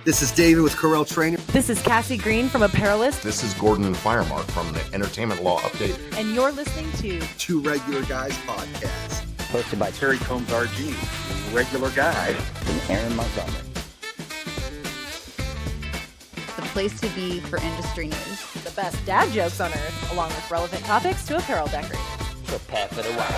This is David with Corel Training. This is Cassie Green from Apparelist. This is Gordon and Firemark from the Entertainment Law Update. And you're listening to Two Regular Guys podcast. Hosted by Terry Combs RG, Regular Guy, and Aaron Montgomery. The place to be for industry news. the best dad jokes on earth, along with relevant topics to apparel decorators. Prepare for the wild.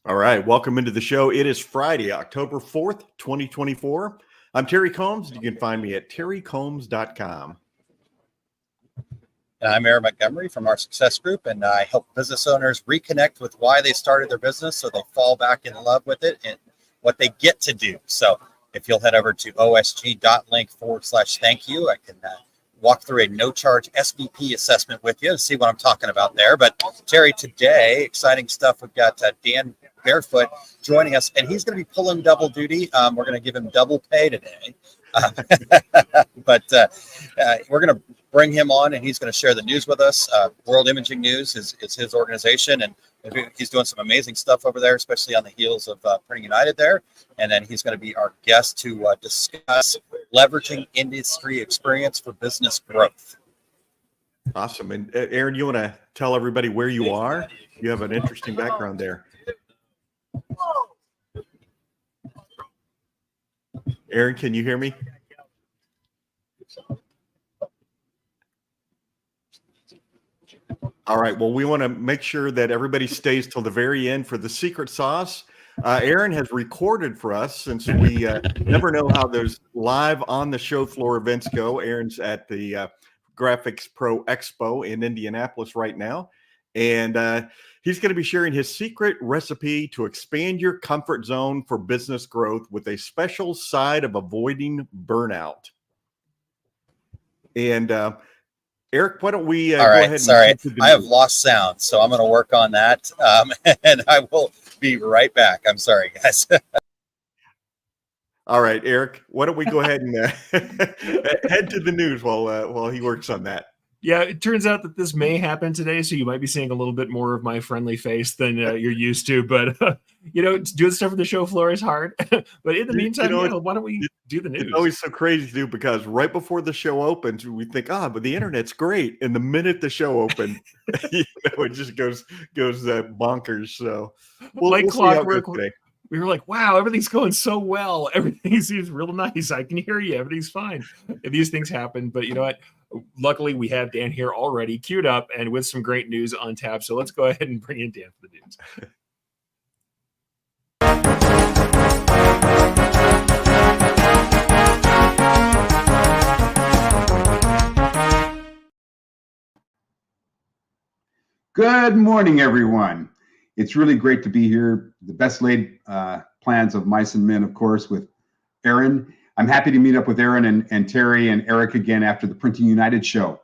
All right, welcome into the show. It is Friday, October 4th, 2024. I'm Terry Combs. You can find me at terrycombs.com. And I'm Aaron Montgomery from our Success Group, and I help business owners reconnect with why they started their business so they fall back in love with it and what they get to do. So if you'll head over to osg.link/thank you, I can walk through a no-charge SVP assessment with you to see what I'm talking about there. But Terry, today, exciting stuff. We've got Dan Barefoot joining us, and he's going to be pulling double duty. We're going to give him double pay today. But we're going to bring him on, and he's going to share the news with us. World Imaging News is his organization, and he's doing some amazing stuff over there, especially on the heels of Printing United there. And then he's going to be our guest to discuss leveraging industry experience for business growth. Awesome. And Aaron, you want to tell everybody where you are? You have an interesting background there. Aaron, can you hear me? All right. Well, we want to make sure that everybody stays till the very end for the secret sauce. Aaron has recorded for us, since we never know how those live on the show floor events go. Aaron's at the Graphics Pro Expo in Indianapolis right now. And he's going to be sharing his secret recipe to expand your comfort zone for business growth with a special side of avoiding burnout. And Eric, why don't we all go right, ahead? Sorry, I have lost sound, so I'm going to work on that. And I will be right back. I'm sorry, guys. All right, Eric, why don't we go ahead and head to the news while he works on that. Yeah, it turns out that this may happen today, so you might be seeing a little bit more of my friendly face than you're used to. But, doing stuff on the show floor is hard. But in the meantime, why don't we do the news? It's always so crazy to do, because right before the show opens, we think, but the internet's great. And the minute the show opens, it just goes bonkers. So we'll see how it goes today. We were like, wow, everything's going so well. Everything seems real nice. I can hear you. Everything's fine. And these things happen. But you know what? Luckily, we have Dan here already queued up and with some great news on tap. So let's go ahead and bring in Dan for the news. Good morning, everyone. It's really great to be here. The best laid plans of mice and men, of course, with Aaron. I'm happy to meet up with Aaron and Terry and Eric again after the Printing United show.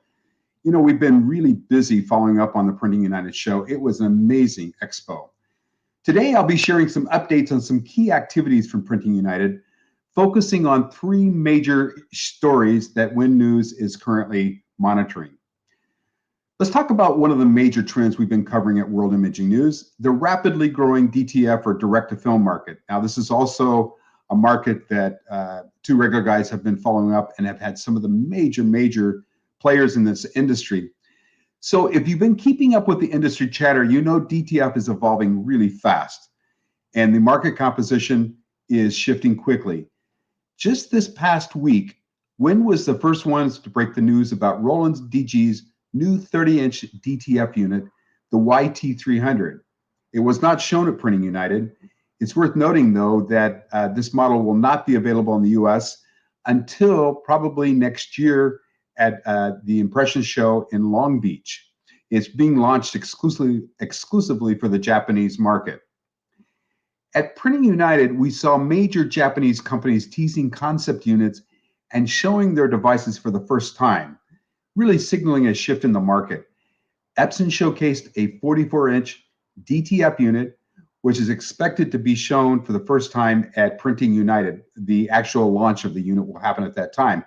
We've been really busy following up on the Printing United show. It was an amazing expo. Today, I'll be sharing some updates on some key activities from Printing United, focusing on three major stories that Win News is currently monitoring. Let's talk about one of the major trends we've been covering at World Imaging News, the rapidly growing DTF or direct-to-film market. Now, this is also a market that Two Regular Guys have been following up and have had some of the major players in this industry. So if you've been keeping up with the industry chatter, DTF is evolving really fast and the market composition is shifting quickly. Just this past week, Win was the first ones to break the news about Roland DG's new 30-inch DTF unit, the YT300. It was not shown at Printing United. It's worth noting, though, that this model will not be available in the U.S. until probably next year at the Impression Show in Long Beach. It's being launched exclusively for the Japanese market. At Printing United, we saw major Japanese companies teasing concept units and showing their devices for the first time, really signaling a shift in the market. Epson showcased a 44-inch DTF unit, which is expected to be shown for the first time at Printing United. The actual launch of the unit will happen at that time.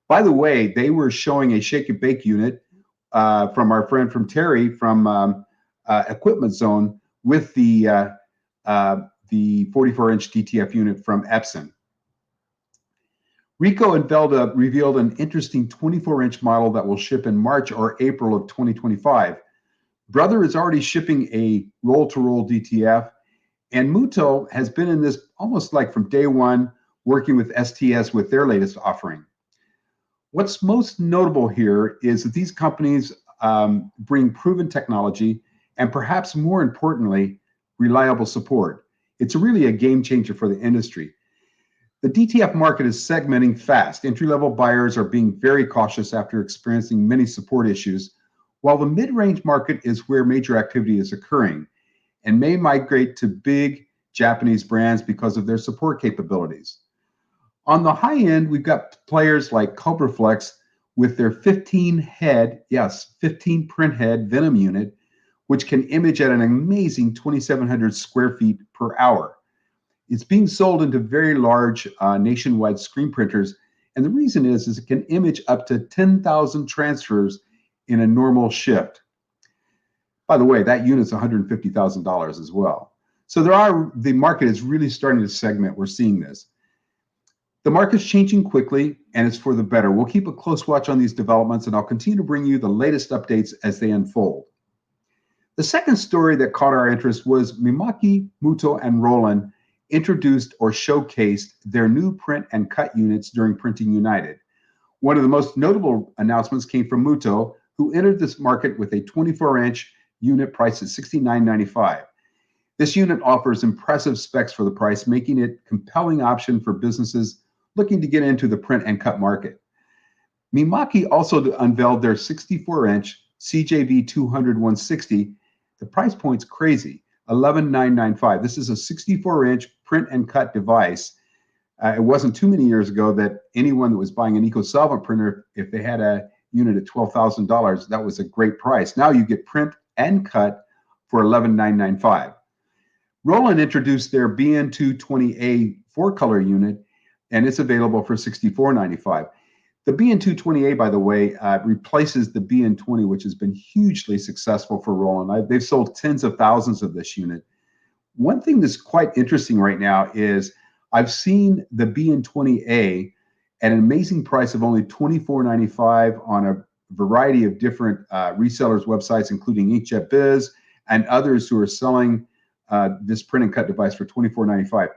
By the way, they were showing a shake and bake unit from our friend from Terry from Equipment Zone with the 44-inch DTF unit from Epson. Rico and Velda revealed an interesting 24-inch model that will ship in March or April of 2025. Brother is already shipping a roll-to-roll DTF, and Muto has been in this almost like from day one, working with STS with their latest offering. What's most notable here is that these companies bring proven technology and perhaps more importantly, reliable support. It's really a game changer for the industry. The DTF market is segmenting fast. Entry-level buyers are being very cautious after experiencing many support issues, while the mid-range market is where major activity is occurring and may migrate to big Japanese brands because of their support capabilities. On the high end, we've got players like CobraFlex with their 15 print head Venom unit, which can image at an amazing 2,700 square feet per hour. It's being sold into very large nationwide screen printers. And the reason is it can image up to 10,000 transfers in a normal shift. By the way, that unit's $150,000 as well. So the market is really starting to segment. We're seeing this. The market's changing quickly, and it's for the better. We'll keep a close watch on these developments, and I'll continue to bring you the latest updates as they unfold. The second story that caught our interest was Mimaki, Muto, and Roland introduced or showcased their new print and cut units during Printing United. One of the most notable announcements came from Muto, who entered this market with a 24-inch unit priced at $69.95. This unit offers impressive specs for the price, making it a compelling option for businesses looking to get into the print and cut market. Mimaki also unveiled their 64-inch CJV 200-160. The price point's crazy, $11,995. This is a 64-inch print and cut device. It wasn't too many years ago that anyone that was buying an eco-solvent printer, if they had a unit at $12,000, that was a great price. Now you get print and cut for $11,995. Roland introduced their BN220A 4-color unit, and it's available for $64.95. The BN220A, by the way, replaces the BN20, which has been hugely successful for Roland. They've sold tens of thousands of this unit. One thing that's quite interesting right now is I've seen the BN20A at an amazing price of only $24.95 on a variety of different resellers' websites, including Inkjet Biz and others who are selling this print and cut device for $24.95.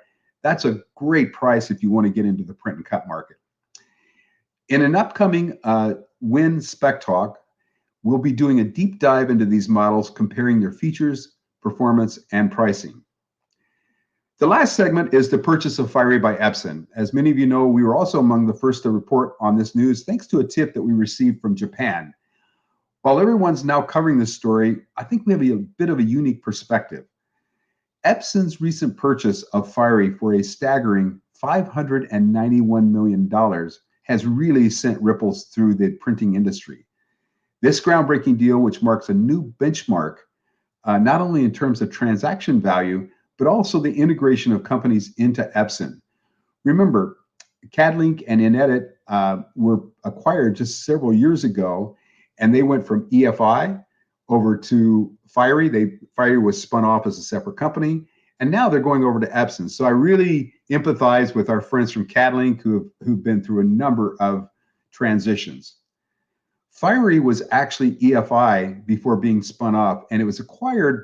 That's a great price if you want to get into the print and cut market. In an upcoming Win Spec Talk, we'll be doing a deep dive into these models, comparing their features, performance, and pricing. The last segment is the purchase of Fiery by Epson. As many of you know, we were also among the first to report on this news, thanks to a tip that we received from Japan. While everyone's now covering this story, I think we have a bit of a unique perspective. Epson's recent purchase of Fiery for a staggering $591 million has really sent ripples through the printing industry. This groundbreaking deal, which marks a new benchmark, not only in terms of transaction value, but also the integration of companies into Epson. Remember, CADLink and Inedit were acquired just several years ago, and they went from EFI over to Fiery. Fiery was spun off as a separate company, and now they're going over to Epson. So I really empathize with our friends from CADLink who've been through a number of transitions. Fiery was actually EFI before being spun off, and it was acquired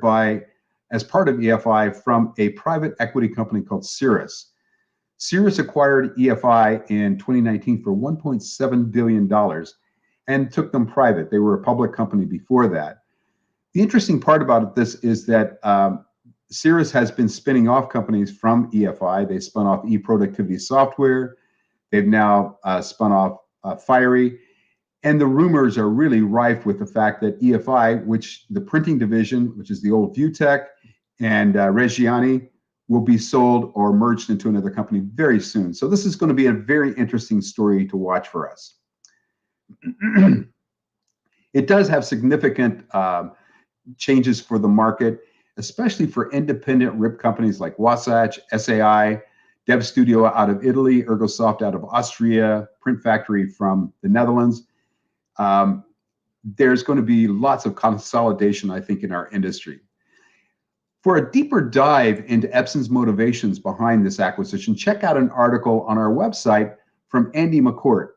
as part of EFI from a private equity company called Cirrus. Cirrus acquired EFI in 2019 for $1.7 billion and took them private. They were a public company before that. The interesting part about this is that Cirrus has been spinning off companies from EFI. They spun off eProductivity Software. They've now spun off Fiery. And the rumors are really rife with the fact that EFI, which the printing division, which is the old Viewtech, and Reggiani, will be sold or merged into another company very soon. So this is going to be a very interesting story to watch for us. It does have significant changes for the market, especially for independent RIP companies like Wasatch, SAI, Dev Studio out of Italy, ErgoSoft out of Austria, Print Factory from the Netherlands. there's going to be lots of consolidation, I think, in our industry. For a deeper dive into Epson's motivations behind this acquisition, check out an article on our website from Andy McCourt.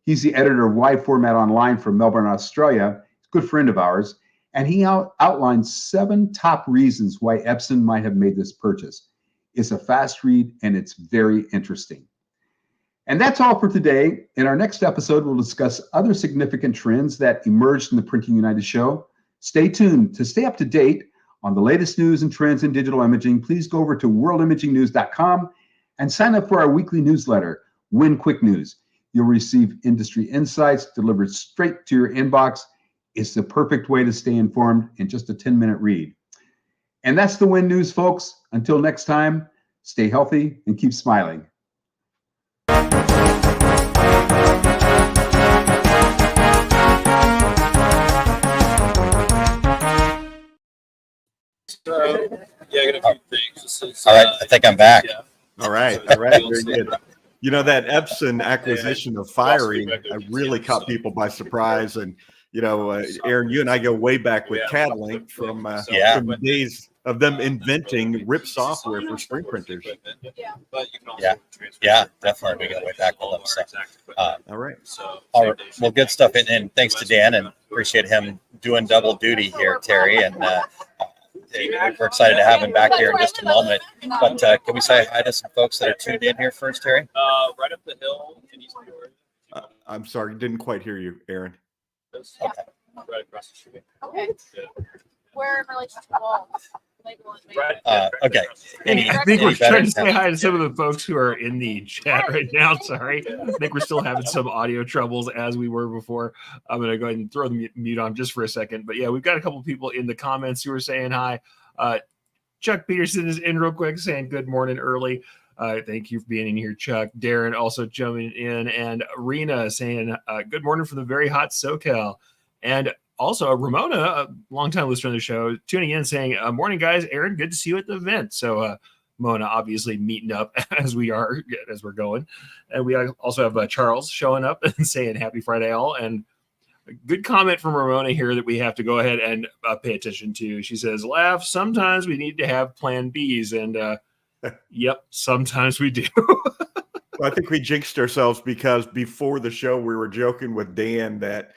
He's the editor of Wide Format Online from Melbourne, Australia. He's a good friend of ours. And he outlines 7 top reasons why Epson might have made this purchase. It's a fast read and it's very interesting. And that's all for today. In our next episode, we'll discuss other significant trends that emerged in the Printing United show. Stay tuned. To stay up to date on the latest news and trends in digital imaging, please go over to worldimagingnews.com and sign up for our weekly newsletter, Win Quick News. You'll receive industry insights delivered straight to your inbox. It's the perfect way to stay informed in just a 10-minute read. And that's the Win News, folks. Until next time, stay healthy and keep smiling. All right, I think I'm back. All right. Very good. You know, that Epson acquisition of Fiery really caught people by surprise. And, you know, Aaron, you and I go way back with CADLink from the days of them inventing RIP software for screen printers. Yeah, definitely. We got way back with them. So, all right. Well, good stuff. And thanks to Dan, and appreciate him doing double duty here, Terry. And we're excited to have him back here in just a moment. But can we say hi to some folks that are tuned in here first, Terry? Right up the hill in East Peoria. I'm sorry, didn't quite hear you, Aaron. Okay. Right across the street. Okay. Yeah. Where in relation to Walt? Okay. I think we're trying to say hi to some of the folks who are in the chat right now. Sorry. I think we're still having some audio troubles as we were before. I'm going to go ahead and throw the mute on just for a second. But yeah, we've got a couple people in the comments who are saying hi. Chuck Peterson is in real quick saying good morning early. Thank you for being in here, Chuck. Darren also jumping in, and Rena saying good morning from the very hot SoCal. And also, Ramona, a longtime listener of the show, tuning in saying, morning, guys. Aaron, good to see you at the event. So, Mona obviously meeting up as we're going. And we also have Charles showing up and saying happy Friday all. And a good comment from Ramona here that we have to go ahead and pay attention to. She says, laugh, sometimes we need to have plan Bs. And yep, sometimes we do. Well, I think we jinxed ourselves because before the show, we were joking with Dan that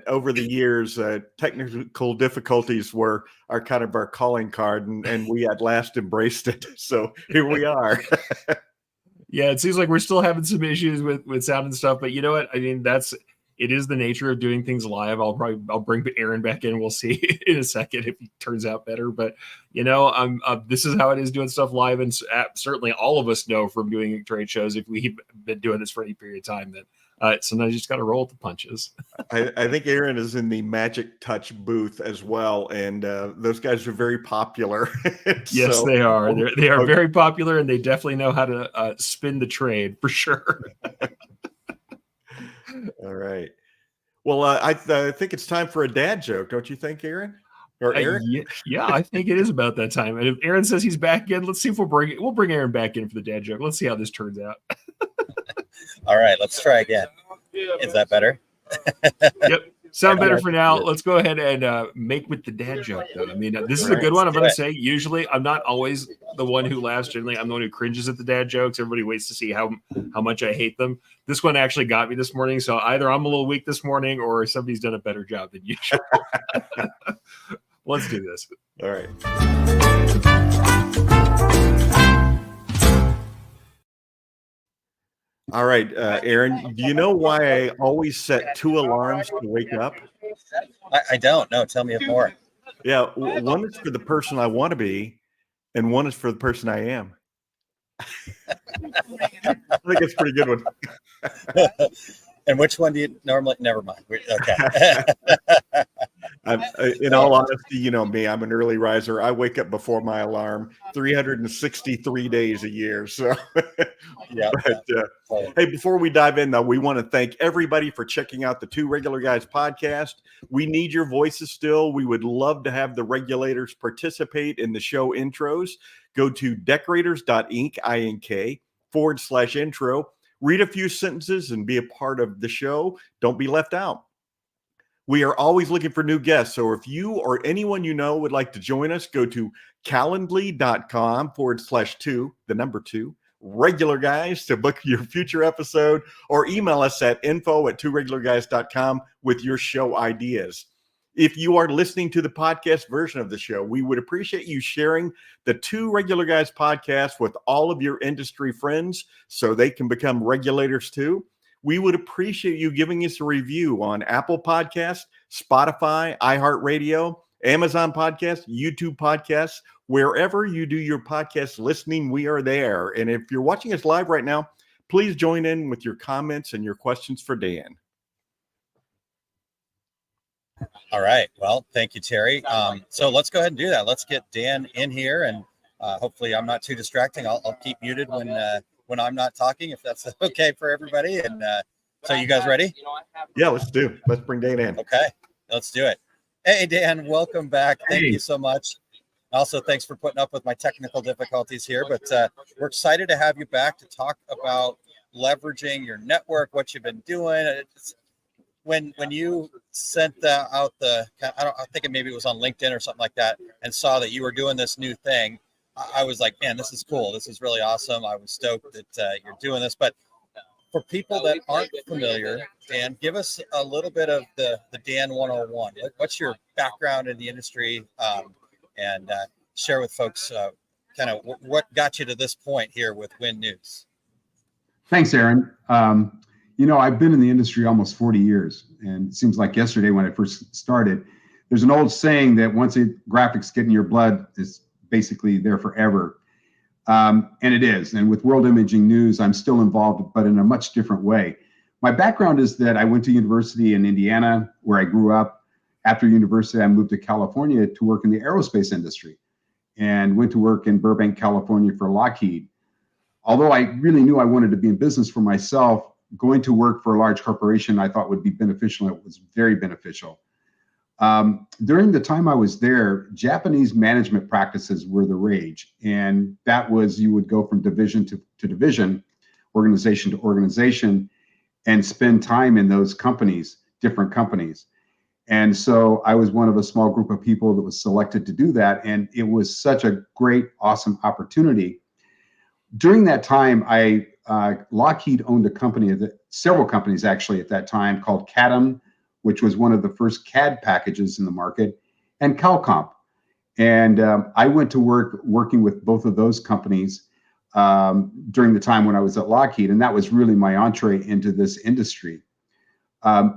over the years, technical difficulties were kind of our calling card, and we at last embraced it. So here we are. Yeah, it seems like we're still having some issues with sound and stuff, but you know what? I mean, it is the nature of doing things live. I'll bring Aaron back in. We'll see in a second if he turns out better. But you know, this is how it is doing stuff live, and certainly all of us know from doing trade shows, if we've been doing this for any period of time, that sometimes you just got to roll with the punches. I think Aaron is in the Magic Touch booth as well, and those guys are very popular. Yes, they are. They are very popular, and they definitely know how to spin the trade for sure. All right. Well, I think it's time for a dad joke, don't you think, Aaron? Or Aaron? Yeah, I think it is about that time. And if Aaron says he's back in, let's see if we'll bring Aaron back in for the dad joke. Let's see how this turns out. All right, let's try again. Is that better? Yep. Sound better for now. Let's go ahead and make with the dad joke, though. I mean, this is a good one. I'm going to say, usually I'm not always the one who laughs. Generally, I'm the one who cringes at the dad jokes. Everybody waits to see how much I hate them. This one actually got me this morning. So either I'm a little weak this morning or somebody's done a better job than usual. Let's do this. All right. All right, Aaron, do you know why I always set 2 alarms to wake up? I don't know. Tell me more. Yeah, one is for the person I want to be, and one is for the person I am. I think it's a pretty good one. And which one do you normally? Never mind. Okay. In all honesty, you know me, I'm an early riser. I wake up before my alarm 363 days a year. So, yeah. But, hey, before we dive in, though, we want to thank everybody for checking out the Two Regular Guys podcast. We need your voices still. We would love to have the regulators participate in the show intros. Go to decorators.ink/intro. Read a few sentences and be a part of the show. Don't be left out. We are always looking for new guests. So if you or anyone you know would like to join us, go to calendly.com/2 regular guys to book your future episode, or email us at info@2regularguys.com with your show ideas. If you are listening to the podcast version of the show, we would appreciate you sharing the Two Regular Guys podcast with all of your industry friends so they can become regulators too. We would appreciate you giving us a review on Apple Podcasts, Spotify, iHeartRadio, Amazon Podcasts, YouTube Podcasts, wherever you do your podcast listening, we are there. And if you're watching us live right now, please join in with your comments and your questions for Dan. All right. Well, thank you, Terry. So let's go ahead and do that. Let's get Dan in here, and hopefully I'm not too distracting. I'll keep muted when I'm not talking, if that's okay for everybody. And so you guys ready? Yeah, let's bring Dan in. Okay, let's do it. Hey, Dan, welcome back. Thank you so much. Also, thanks for putting up with my technical difficulties here, but we're excited to have you back to talk about leveraging your network, what you've been doing. When you sent out I think maybe it was on LinkedIn or something like that, and saw that you were doing this new thing, I was like, man, this is cool. This is really awesome. I was stoked that you're doing this. But for people that aren't familiar, Dan, give us a little bit of the Dan 101. What's your background in the industry, and share with folks kind of what got you to this point here with Win News. Thanks, Aaron. I've been in the industry almost 40 years, and it seems like yesterday when I first started. There's an old saying that once graphics get in your blood, it's basically there forever. And it is. And with World Imaging News, I'm still involved, but in a much different way. My background is that I went to university in Indiana, where I grew up. After university, I moved to California to work in the aerospace industry, and went to work in Burbank, California for Lockheed. Although I really knew I wanted to be in business for myself, going to work for a large corporation I thought would be beneficial. It was very beneficial. During the time I was there, Japanese management practices were the rage. And that was, you would go from division to division, organization to organization, and spend time in those companies, different companies. And so I was one of a small group of people that was selected to do that. And it was such a great, awesome opportunity. During that time, Lockheed owned a company, several companies actually at that time, called CADM, which was one of the first CAD packages in the market, and CalComp. And I went to working with both of those companies during the time when I was at Lockheed, and that was really my entree into this industry.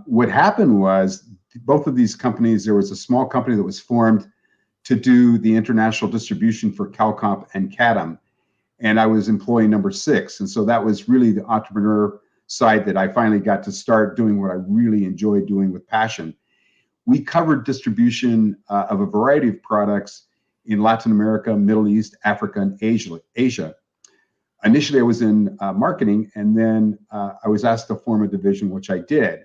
What happened was, both of these companies, there was a small company that was formed to do the international distribution for CalComp and CADM, and I was employee number 6. And so that was really the entrepreneur side that I finally got to start doing what I really enjoyed doing with passion. We covered distribution of a variety of products in Latin America, Middle East, Africa, and Asia. Initially, I was in marketing, and then I was asked to form a division, which I did.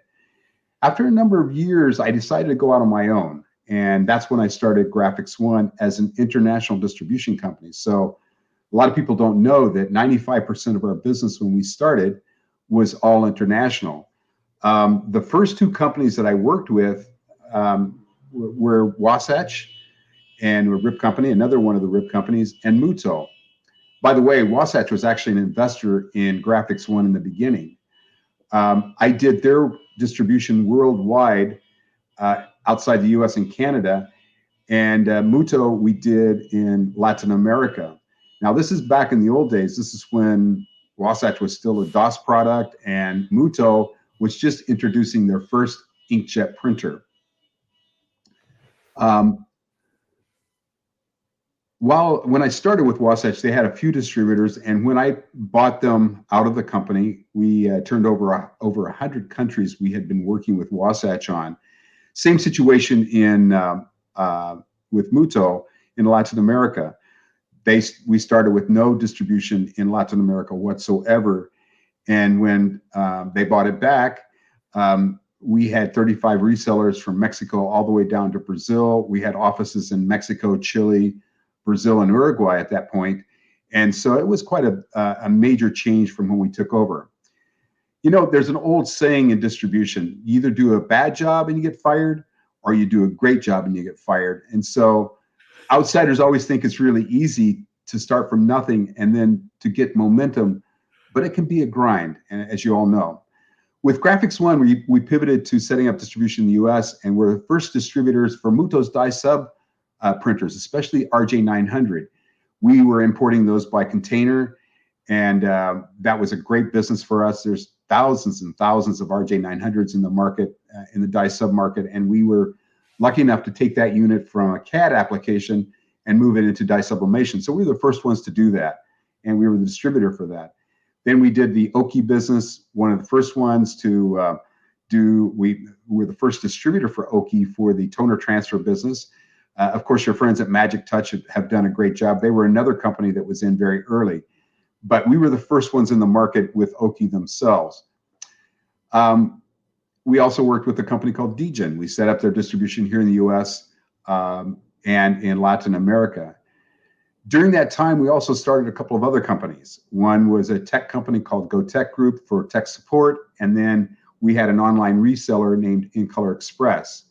After a number of years, I decided to go out on my own, and that's when I started Graphics One as an international distribution company. So a lot of people don't know that 95% of our business when we started was all international. The first 2 companies that I worked with were Wasatch and a RIP company, another one of the RIP companies, and Muto. By the way, Wasatch was actually an investor in Graphics One in the beginning. I did their distribution worldwide outside the US and Canada, and Muto we did in Latin America. Now, this is back in the old days. This is when Wasatch was still a DOS product, and Muto was just introducing their first inkjet printer. When I started with Wasatch, they had a few distributors, and when I bought them out of the company, we turned over 100 countries we had been working with Wasatch on. Same situation with Muto in Latin America. We started with no distribution in Latin America whatsoever, and when they bought it back, we had 35 resellers from Mexico all the way down to Brazil. We had offices in Mexico, Chile, Brazil, and Uruguay at that point. And so it was quite a major change from when we took over. There's an old saying in distribution: you either do a bad job and you get fired, or you do a great job and you get fired. And so outsiders always think it's really easy to start from nothing and then to get momentum, but it can be a grind, and as you all know. With Graphics One, we pivoted to setting up distribution in the US, and we're the first distributors for Muto's dye sub printers, especially RJ900. We were importing those by container, and that was a great business for us. There's thousands and thousands of RJ900s in the market, in the dye sub market, and we were lucky enough to take that unit from a CAD application and move it into dye sublimation. So we were the first ones to do that, and we were the distributor for that. Then we did the Oki business, one of the first ones to we were the first distributor for Oki for the toner transfer business. Of course, your friends at Magic Touch have done a great job. They were another company that was in very early, but we were the first ones in the market with Oki themselves. We also worked with a company called Degen. We set up their distribution here in the US and in Latin America. During that time, we also started a couple of other companies. One was a tech company called Go Tech Group for tech support, and then we had an online reseller named In Color Express.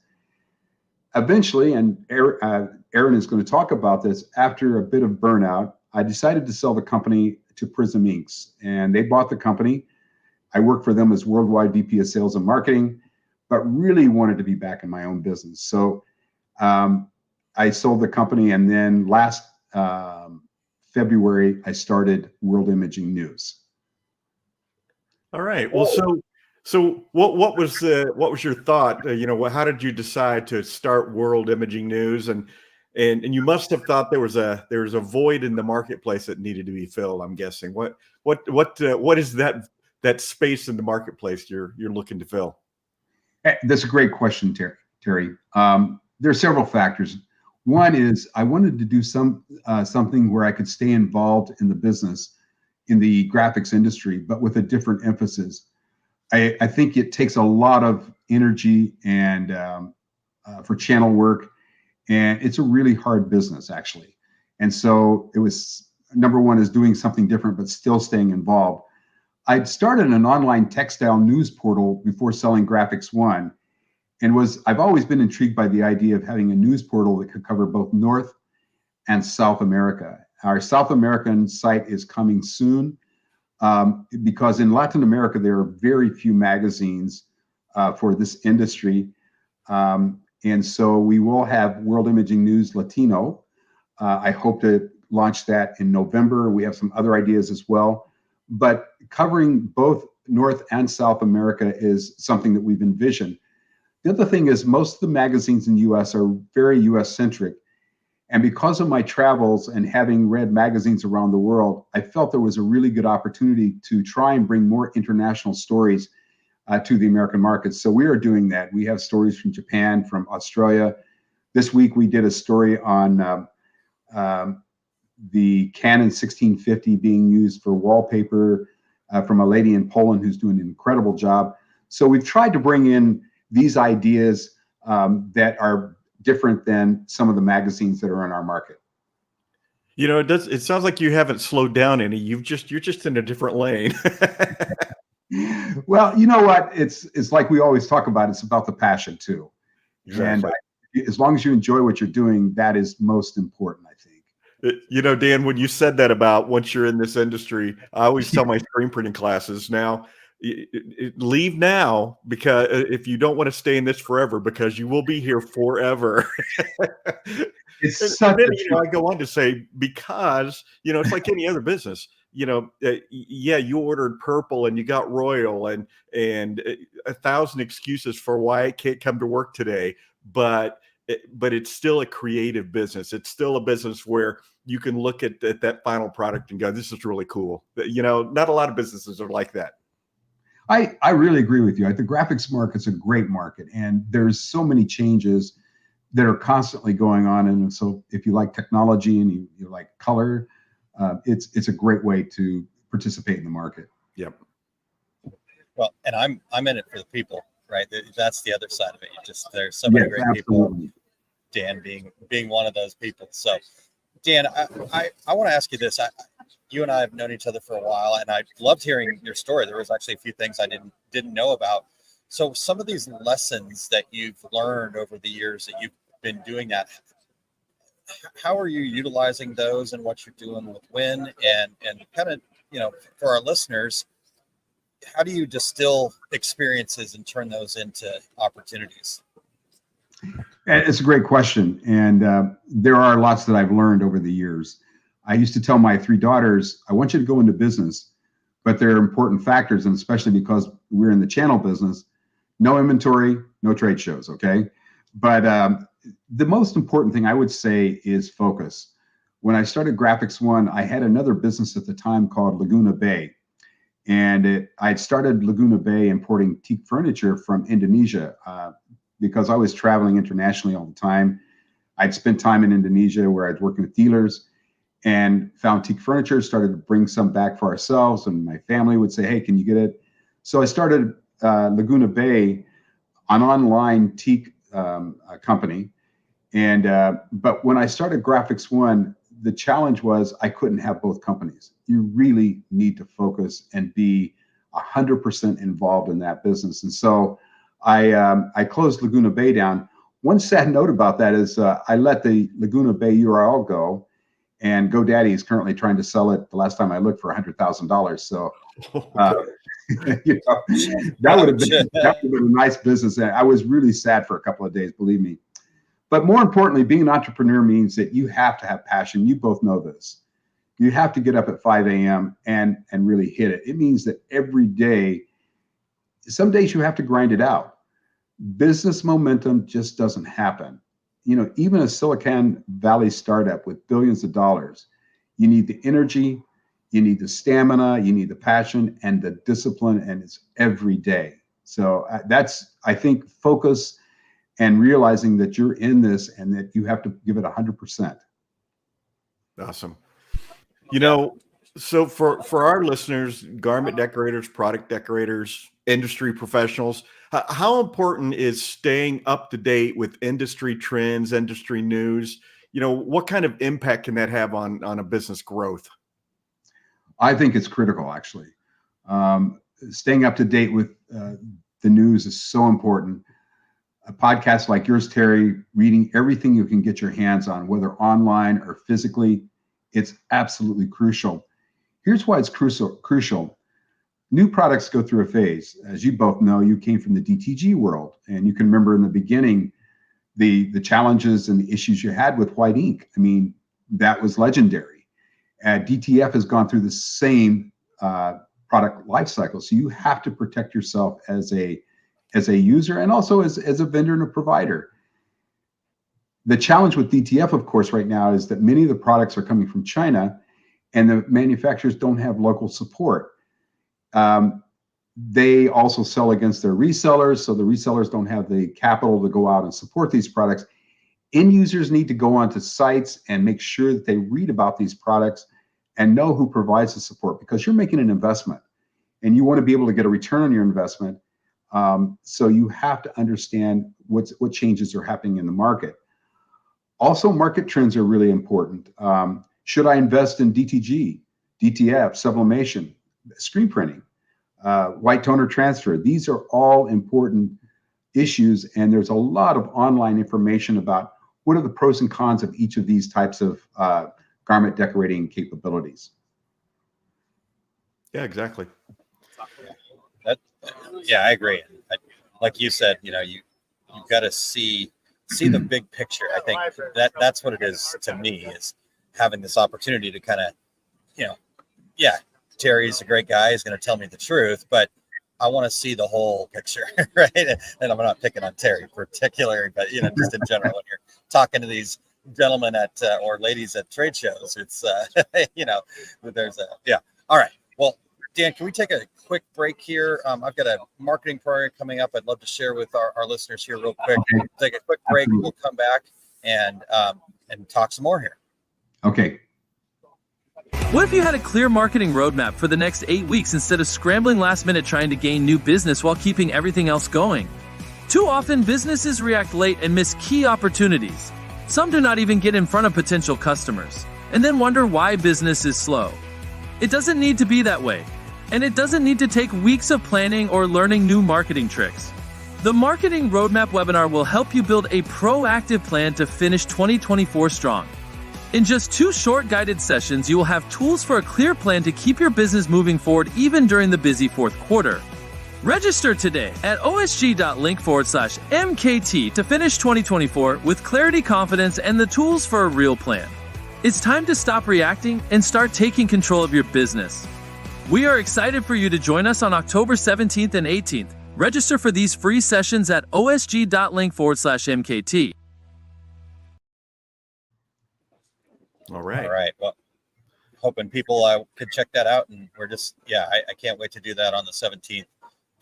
Eventually, and Aaron is going to talk about this, after a bit of burnout, I decided to sell the company to Prism Inks, and they bought the company. I worked for them as worldwide VP of Sales and Marketing, but really wanted to be back in my own business. So I sold the company, and then last February, I started World Imaging News. All right. Well, so what was your thought? How did you decide to start World Imaging News? And you must have thought there was a void in the marketplace that needed to be filled. I'm guessing. What is that space in the marketplace you're looking to fill? That's a great question, Terry. There are several factors. One is I wanted to do something where I could stay involved in the business, in the graphics industry, but with a different emphasis. I think it takes a lot of energy and for channel work, and it's a really hard business, actually. And so it was, number one is doing something different, but still staying involved. I'd started an online textile news portal before selling Graphics One, and I've always been intrigued by the idea of having a news portal that could cover both North and South America. Our South American site is coming soon because in Latin America, there are very few magazines for this industry. And so we will have World Imaging News Latino. I hope to launch that in November. We have some other ideas as well. But covering both North and South America is something that we've envisioned. The other thing is most of the magazines in the US are very US centric. And because of my travels and having read magazines around the world, I felt there was a really good opportunity to try and bring more international stories to the American market. So we are doing that. We have stories from Japan, from Australia. This week we did a story on the Canon 1650 being used for wallpaper from a lady in Poland who's doing an incredible job. So we've tried to bring in these ideas that are different than some of the magazines that are in our market. It sounds like you haven't slowed down any. You're just in a different lane. Well, you know what? It's like we always talk about. It's about the passion too. Exactly. And as long as you enjoy what you're doing, that is most important, I think. Dan, when you said that about once you're in this industry, I always tell my screen printing classes now, leave now, because if you don't want to stay in this forever, because you will be here forever. It's and then, I go on to say, because it's like any other business. You ordered purple and you got royal and 1,000 excuses for why I can't come to work today, but it's still a creative business. It's still a business where you can look at that final product and go, this is really cool. Not a lot of businesses are like that. I really agree with you. The graphics market's a great market, and there's so many changes that are constantly going on. And so if you like technology and you like color, it's a great way to participate in the market. Yep. Well, and I'm in it for the people, right? That's the other side of it. There's so many great people. Dan being one of those people. So, Dan, I want to ask you this. you and I have known each other for a while, and I loved hearing your story. There was actually a few things I didn't know about. So some of these lessons that you've learned over the years that you've been doing that, how are you utilizing those and what you're doing with Win, and kind of, for our listeners, how do you distill experiences and turn those into opportunities? It's a great question. And there are lots that I've learned over the years. I used to tell my 3 daughters, I want you to go into business, but there are important factors, and especially because we're in the channel business, no inventory, no trade shows, okay? But the most important thing I would say is focus. When I started Graphics One, I had another business at the time called Laguna Bay. And I'd started Laguna Bay importing teak furniture from Indonesia because I was traveling internationally all the time. I'd spent time in Indonesia where I'd working with dealers and found teak furniture, started to bring some back for ourselves, and my family would say, hey, can you get it? So I started Laguna Bay, an online teak company. And but when I started Graphics One, the challenge was I couldn't have both companies. You really need to focus and be 100% involved in that business. And so I closed Laguna Bay down. One sad note about that is I let the Laguna Bay URL go, and GoDaddy is currently trying to sell it, the last time I looked, for $100,000. So that would have been a nice business. And I was really sad for a couple of days, believe me. But more importantly, being an entrepreneur means that you have to have passion. You both know this. You have to get up at 5 a.m. and really hit it. It means that every day, some days you have to grind it out. Business momentum just doesn't happen. Even a Silicon Valley startup with billions of dollars, you need the energy, you need the stamina, you need the passion and the discipline, and it's every day. So that's, I think, focus and realizing that you're in this and that you have to give it 100%. Awesome. So for our listeners, garment decorators, product decorators, industry professionals, how important is staying up to date with industry trends, industry news? What kind of impact can that have on a business growth? I think it's critical, actually. Staying up to date with the news is so important. A podcast like yours, Terry, reading everything you can get your hands on, whether online or physically, it's absolutely crucial. Here's why it's crucial. New products go through a phase. As you both know, you came from the DTG world, and you can remember in the beginning the challenges and the issues you had with white ink. I mean, that was legendary. DTF has gone through the same product life cycle. So you have to protect yourself as a user and also as a vendor and a provider. The challenge with DTF, of course, right now is that many of the products are coming from China and the manufacturers don't have local support. They also sell against their resellers, so the resellers don't have the capital to go out and support these products. End users need to go onto sites and make sure that they read about these products and know who provides the support, because you're making an investment and you want to be able to get a return on your investment. So you have to understand what changes are happening in the market. Also, market trends are really important. Should I invest in DTG, DTF, sublimation, screen printing, white toner transfer? These are all important issues, and there's a lot of online information about what are the pros and cons of each of these types of garment decorating capabilities. Yeah, exactly. Yeah, I agree. Like you said, you've got to see the big picture. I think that's what it is to me, is having this opportunity to kind of, Terry's a great guy. He's going to tell me the truth, but I want to see the whole picture, right? And I'm not picking on Terry particularly, but just in general, when you're talking to these gentlemen at or ladies at trade shows, it's there's All right. Well, Dan, can we take a quick break here? I've got a marketing program coming up I'd love to share with our listeners here real quick. Okay. Take a quick break. We'll come back and talk some more here. Okay. What if you had a clear marketing roadmap for the next 8 weeks instead of scrambling last minute trying to gain new business while keeping everything else going? Too often, businesses react late and miss key opportunities. Some do not even get in front of potential customers, and then wonder why business is slow. It doesn't need to be that way. And it doesn't need to take weeks of planning or learning new marketing tricks. The Marketing Roadmap webinar will help you build a proactive plan to finish 2024 strong. In just 2 short guided sessions, you will have tools for a clear plan to keep your business moving forward even during the busy fourth quarter. Register today at osg.link/MKT to finish 2024 with clarity, confidence, and the tools for a real plan. It's time to stop reacting and start taking control of your business. We are excited for you to join us on October 17th and 18th. Register for these free sessions at osg.link/MKT. All right. All right. Well, hoping people could check that out. And we're just, I can't wait to do that on the 17th.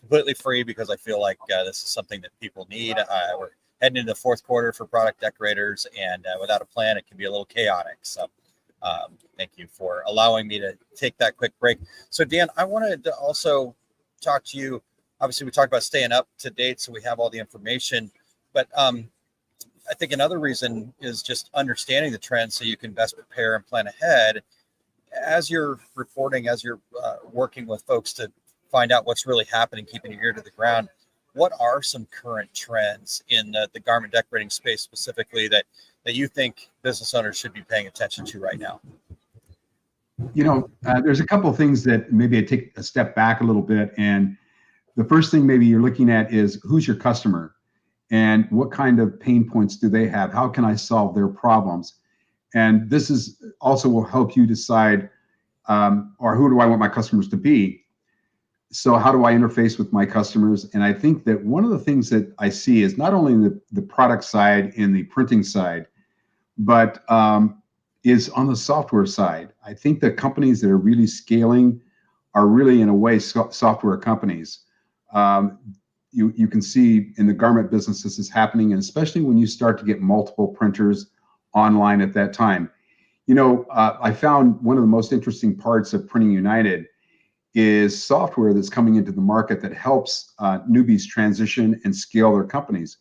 Completely free, because I feel like this is something that people need. We're heading into the fourth quarter for product decorators, and without a plan, it can be a little chaotic. So thank you for allowing me to take that quick break. So Dan, I wanted to also talk to you. Obviously, we talked about staying up to date, so we have all the information. But I think another reason is just understanding the trends so you can best prepare and plan ahead. As you're reporting, as you're working with folks to find out what's really happening, keeping your ear to the ground, what are some current trends in the garment decorating space specifically that you think business owners should be paying attention to right now? There's a couple of things that maybe I take a step back a little bit. And the first thing maybe you're looking at is, who's your customer and what kind of pain points do they have? How can I solve their problems? And this is also will help you decide, or who do I want my customers to be? So how do I interface with my customers? And I think that one of the things that I see is not only the product side and the printing side, but is on the software side. I think the companies that are really scaling are really, in a way, software companies. You can see in the garment business this is happening, and especially when you start to get multiple printers online at that time. I found one of the most interesting parts of Printing United is software that's coming into the market that helps newbies transition and scale their companies.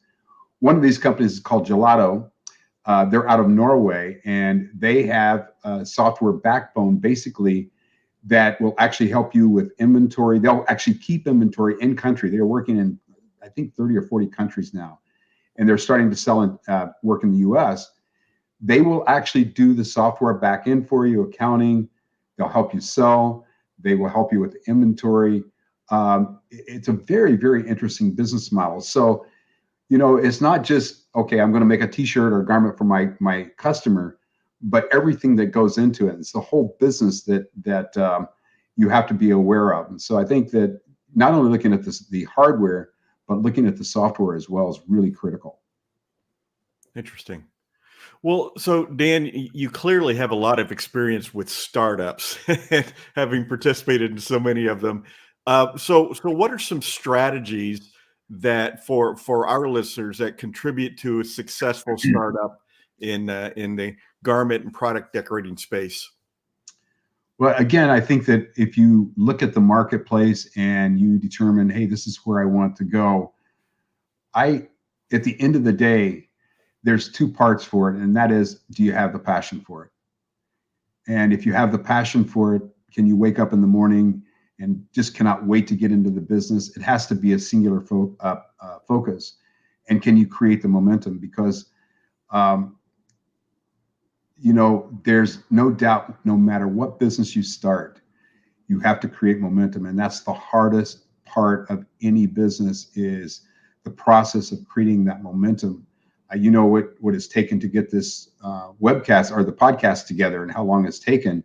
One of these companies is called Gelato. They're out of Norway, and they have a software backbone basically that will actually help you with inventory. They'll actually keep inventory in country. They're working in, I think, 30 or 40 countries now, and they're starting to sell and work in the US. They will actually do the software back end for you, accounting. They'll help you sell. They will help you with inventory. It's a very, very interesting business model. So, it's not just, okay, I'm going to make a t-shirt or a garment for my customer, but everything that goes into it. It's the whole business that you have to be aware of. And so I think that not only looking at the hardware, but looking at the software as well is really critical. Interesting. Well, so Dan, you clearly have a lot of experience with startups, having participated in so many of them. So what are some strategies that for our listeners that contribute to a successful startup in the garment and product decorating space? Well, again, I think that if you look at the marketplace and you determine, hey, this is where I want to go, at the end of the day, there's 2 parts for it, and that is, do you have the passion for it? And if you have the passion for it, can you wake up in the morning and just cannot wait to get into the business? It has to be a singular focus. And can you create the momentum? Because, there's no doubt, no matter what business you start, you have to create momentum. And that's the hardest part of any business, is the process of creating that momentum. What it's taken to get this webcast or the podcast together and how long it's taken.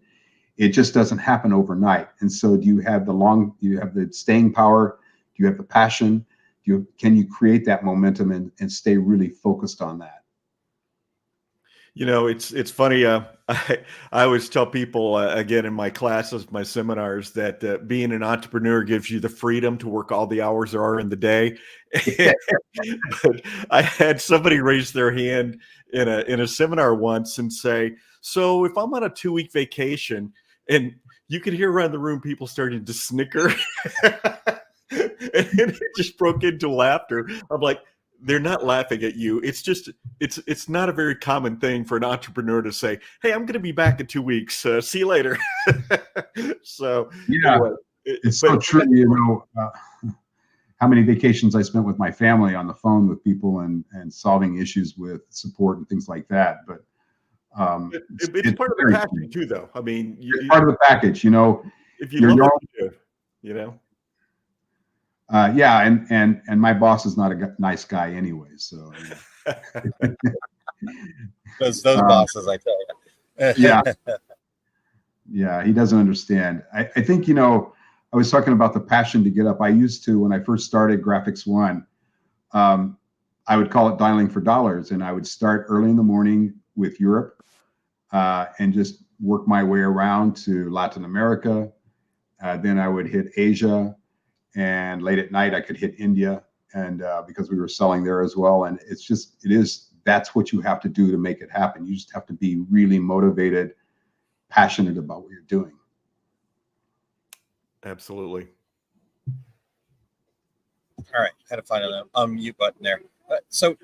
It just doesn't happen overnight. And so do you have the staying power? Do you have the passion? Can you create that momentum and stay really focused on that? It's funny. I always tell people, again, in my classes, my seminars, that being an entrepreneur gives you the freedom to work all the hours there are in the day. But I had somebody raise their hand in a seminar once and say, so if I'm on a 2-week vacation, and you could hear around the room people starting to snicker, and it just broke into laughter. I'm like, they're not laughing at you. It's just it's not a very common thing for an entrepreneur to say, "Hey, I'm going to be back in 2 weeks. See you later." So Yeah, anyway, it's so true. How many vacations I spent with my family on the phone with people and solving issues with support and things like that. But it's part of the package too, though. I mean, it's part of the package. If you love what you do, yeah, and my boss is not a nice guy anyway. So those bosses, I tell you. Yeah, yeah, he doesn't understand. I think I was talking about the passion to get up. I used to, when I first started Graphics One, I would call it dialing for dollars, and I would start early in the morning with Europe and just work my way around to Latin America. Then I would hit Asia, and late at night I could hit India, and because we were selling there as well. And that's what you have to do to make it happen. You just have to be really motivated, passionate about what you're doing. Absolutely. All right, had to find an unmute button there. So,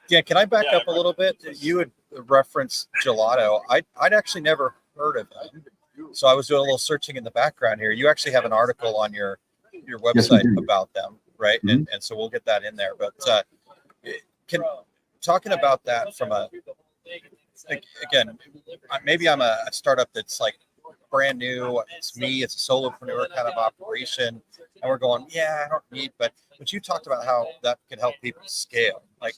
yeah, can I back up a little bit? You had referenced gelato. I'd actually never heard of them. So I was doing a little searching in the background here. You actually have an article on your website about them, right? Mm-hmm. And so we'll get that in there. But talking about that from again, maybe I'm a startup that's like brand new. It's me. It's a solopreneur kind of operation, and we're going, I don't need. But you talked about how that can help people scale, like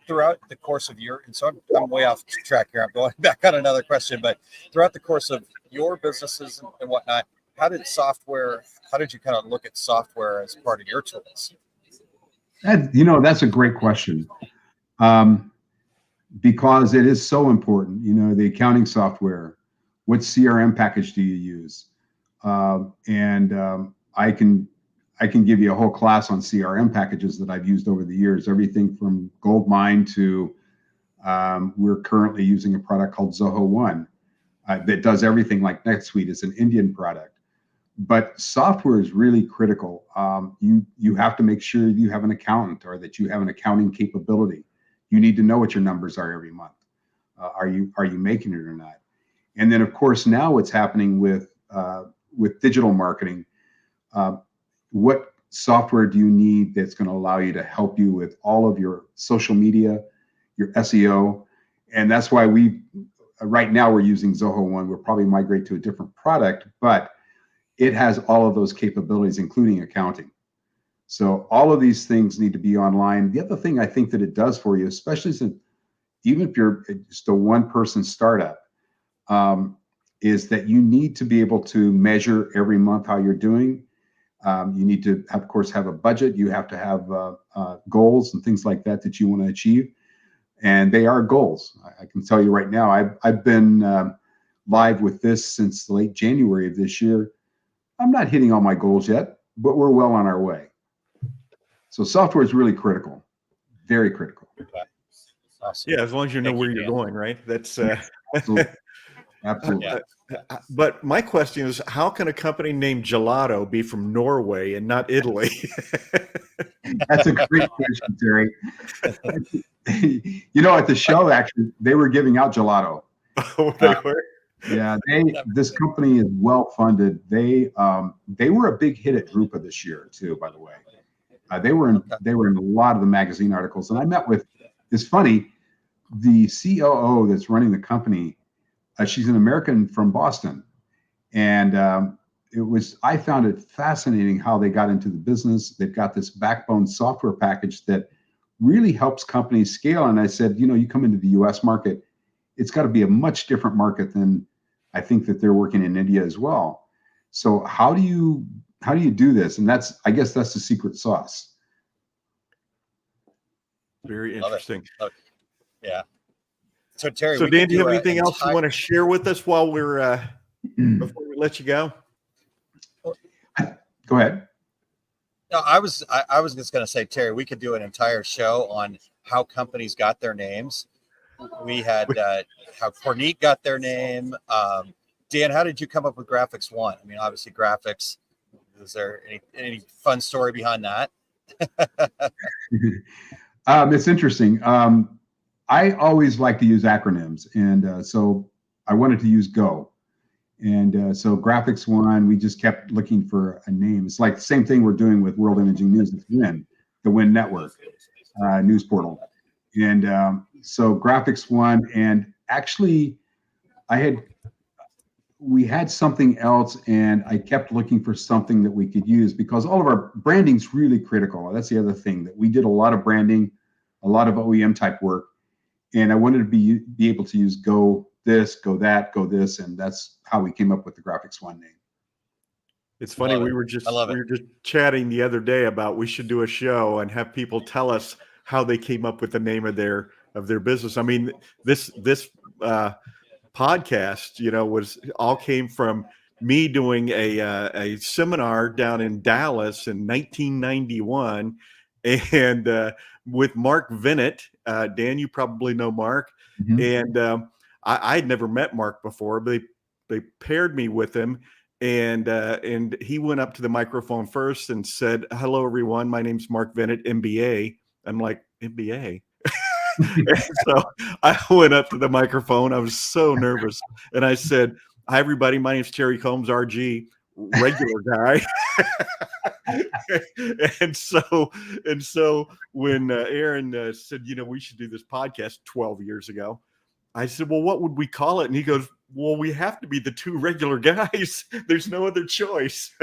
throughout the course of your. And so I'm way off track here. I'm going back on another question, but throughout the course of your businesses and whatnot, how did you kind of look at software as part of your tools? That's a great question. Because it is so important, the accounting software, what CRM package do you use? I can give you a whole class on CRM packages that I've used over the years, everything from Goldmine to we're currently using a product called Zoho One that does everything like NetSuite. It's an Indian product. But software is really critical. You have to make sure you have an accountant or that you have an accounting capability. You need to know what your numbers are every month. Are you making it or not? And then, of course, now what's happening with digital marketing? What software do you need that's going to allow you to help you with all of your social media, your SEO? And that's why right now we're using Zoho One. We'll probably migrate to a different product, but it has all of those capabilities, including accounting. So all of these things need to be online. The other thing I think that it does for you, especially even if you're just a one-person startup, is that you need to be able to measure every month how you're doing. You need to, of course, have a budget. You have to have goals and things like that you want to achieve. And they are goals. I can tell you right now, I've been live with this since late January of this year. I'm not hitting all my goals yet, but we're well on our way. So software is really critical, very critical. Awesome. Yeah, as long as you know where you're going, right? That's absolutely. But my question is, how can a company named Gelato be from Norway and not Italy? That's a great question, Terry. At the show, actually, they were giving out gelato. Oh, they were? Yeah, this company is well funded. They were a big hit at Drupa this year too, by the way. They were in a lot of the magazine articles, and I met with. It's funny, the COO that's running the company. She's an American from Boston, and I found it fascinating how they got into the business. They've got this backbone software package that really helps companies scale. And I said, you come into the U.S. market, it's got to be a much different market than I think that they're working in India as well. So how do you do this? And I guess that's the secret sauce. Very interesting. Love it. Yeah. So Terry, Dan, do you have anything else you want to share with us while we're before we let you go? Go ahead. No, I was just going to say, Terry, we could do an entire show on how companies got their names. We had how Kornit got their name. Dan, how did you come up with Graphics One? I mean, obviously graphics. Is there any fun story behind that? It's interesting. I always like to use acronyms, and so I wanted to use GO. And so Graphics One, we just kept looking for a name. It's like the same thing we're doing with World Imaging News. It's WIN, the WIN Network news portal. And so Graphics One, and actually we had something else, and I kept looking for something that we could use because all of our branding's really critical. That's the other thing, that we did a lot of branding, a lot of OEM type work, and I wanted to be able to use Go this, Go that, Go this, and that's how we came up with the Graphics One name. It's funny, we were just chatting the other day about we should do a show and have people tell us how they came up with the name of their business. I mean, this podcast, was all came from me doing a seminar down in Dallas in 1991, and with Mark Vinnett. Dan, you probably know Mark, and I'd never met Mark before. But they paired me with him, and he went up to the microphone first and said, "Hello, everyone. My name's Mark Vinnett, MBA." I'm like, MBA. So I went up to the microphone. I was so nervous. And I said, "Hi, everybody. My name's Terry Combs, RG, regular guy." and so when Aaron said, we should do this podcast 12 years ago, I said, "Well, what would we call it?" And he goes, "Well, we have to be the two regular guys. There's no other choice."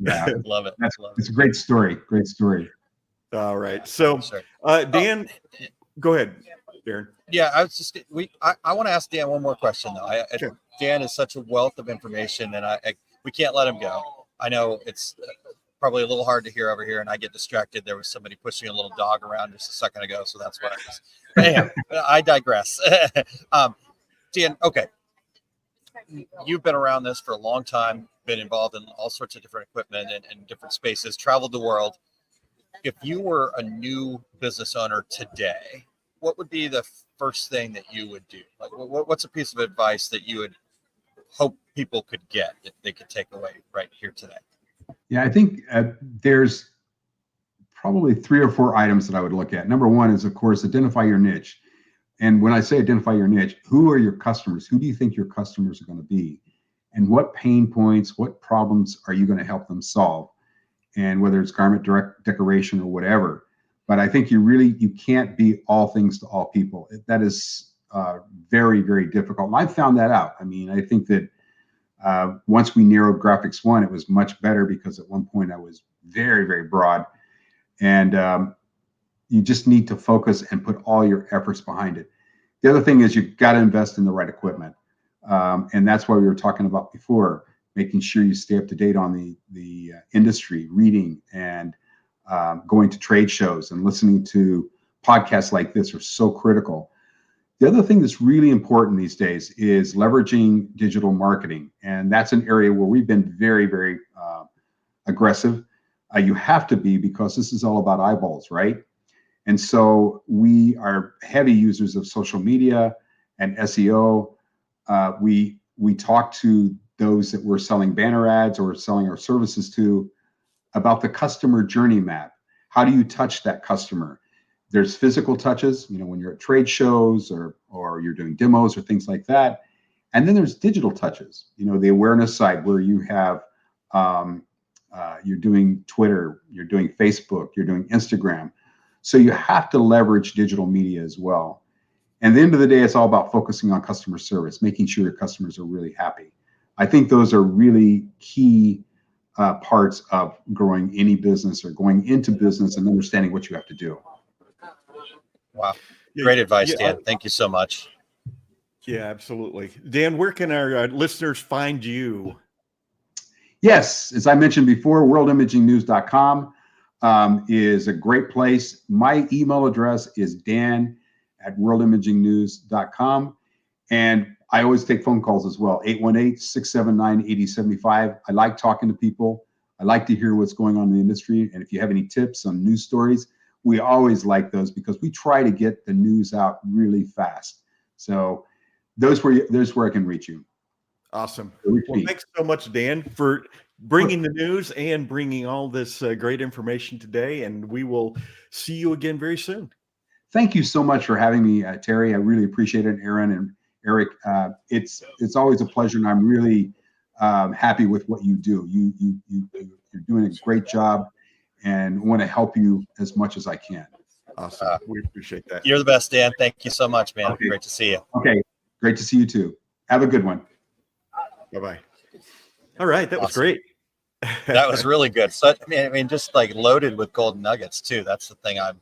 Yeah, love it. It's a great story. Great story. All right. So, Dan, go ahead, Aaron. Yeah, I was just I want to ask Dan one more question though. Sure. Dan is such a wealth of information, and we can't let him go. I know it's probably a little hard to hear over here, and I get distracted. There was somebody pushing a little dog around just a second ago, so that's what I was. But anyhow, I digress. Dan, okay, you've been around this for a long time, been involved in all sorts of different equipment and different spaces, traveled the world. If you were a new business owner today, what would be the first thing that you would do? Like, what's a piece of advice that you would hope people could get, that they could take away right here today? Yeah, I think there's probably 3 or 4 items that I would look at. Number one is, of course, identify your niche. And when I say identify your niche, who are your customers? Who do you think your customers are going to be? And what pain points, what problems are you going to help them solve? And whether it's garment decoration or whatever. But I think you can't be all things to all people. That is very, very difficult. And I found that out. I mean, I think that once we narrowed Graphics One, it was much better, because at one point I was very, very broad. And you just need to focus and put all your efforts behind it. The other thing is you've got to invest in the right equipment. And that's why we were talking about before, making sure you stay up to date on the industry, reading and going to trade shows and listening to podcasts like this are so critical. The other thing that's really important these days is leveraging digital marketing. And that's an area where we've been very, very aggressive. You have to be, because this is all about eyeballs, right? And so we are heavy users of social media and SEO. We talk to those that we're selling banner ads or selling our services to about the customer journey map. How do you touch that customer? There's physical touches, when you're at trade shows or you're doing demos or things like that. And then there's digital touches, the awareness side, where you have, you're doing Twitter, you're doing Facebook, you're doing Instagram. So you have to leverage digital media as well. And at the end of the day, it's all about focusing on customer service, making sure your customers are really happy. I think those are really key parts of growing any business or going into business and understanding what you have to do. Wow. Great advice, Dan. Thank you so much. Yeah, absolutely. Dan, where can our listeners find you? Yes, as I mentioned before, worldimagingnews.com is a great place. My email address is dan@worldimagingnews.com. And I always take phone calls as well, 818-679-8075. I like talking to people. I like to hear what's going on in the industry. And if you have any tips on news stories, we always like those, because we try to get the news out really fast. So there's where I can reach you. Awesome. Well, thanks so much, Dan, for bringing the news and bringing all this great information today. And we will see you again very soon. Thank you so much for having me, Terry. I really appreciate it, Aaron and Eric. It's always a pleasure, and I'm really happy with what you do. You're doing a great job, and want to help you as much as I can. Awesome. We appreciate that. You're the best, Dan. Thank you so much, man. Okay. Great to see you. Okay, great to see you too. Have a good one. Bye-bye. All right, that was great. That was really good. So I mean, just like loaded with golden nuggets too. That's the thing I'm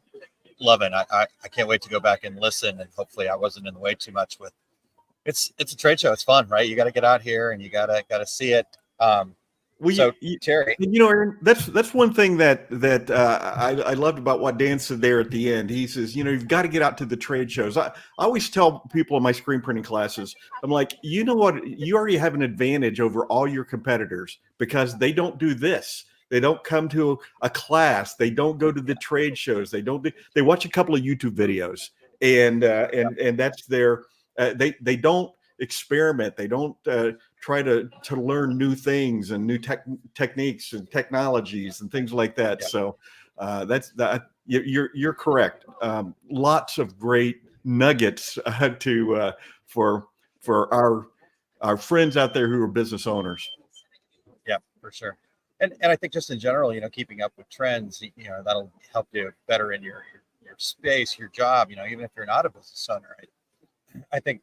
loving. I can't wait to go back and listen, and hopefully I wasn't in the way too much with. It's a trade show. It's fun, right? You got to get out here and you gotta see it. So Terry, Aaron, that's one thing that I loved about what Dan said there at the end. He says, you've got to get out to the trade shows. I always tell people in my screen printing classes, I'm like, you know what? You already have an advantage over all your competitors because they don't do this. They don't come to a class. They don't go to the trade shows. They watch a couple of YouTube videos, and that's their. They don't experiment. They don't try to learn new things and new techniques and technologies and things like that. Yeah. So that's that. You're correct. Lots of great nuggets for our friends out there who are business owners. Yeah, for sure. And I think just in general, keeping up with trends, that'll help you better in your space, your job. Even if you're not a business owner, I think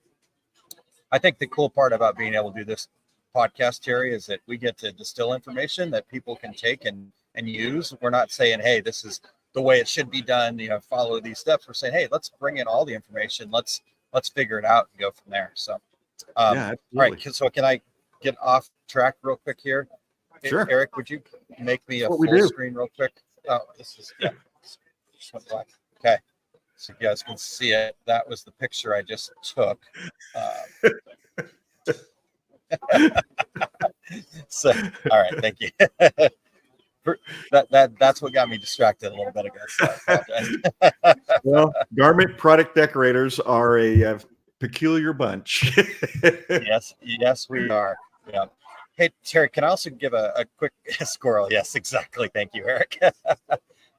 the cool part about being able to do this podcast, Terry, is that we get to distill information that people can take and use. We're not saying, hey, this is the way it should be done, follow these steps. We're saying, hey, let's bring in all the information. Let's figure it out and go from there. So, all right. So can I get off track real quick here? Sure. Eric, would you make me a full screen real quick? Oh, this is, yeah. Just went black. Okay. So you guys can see it. That was the picture I just took. So, all right, thank you. That's what got me distracted a little bit ago. So I apologize. Well, garment product decorators are a peculiar bunch. Yes, we are. Yeah. Hey, Terry, can I also give a quick squirrel? Yes, exactly. Thank you, Eric.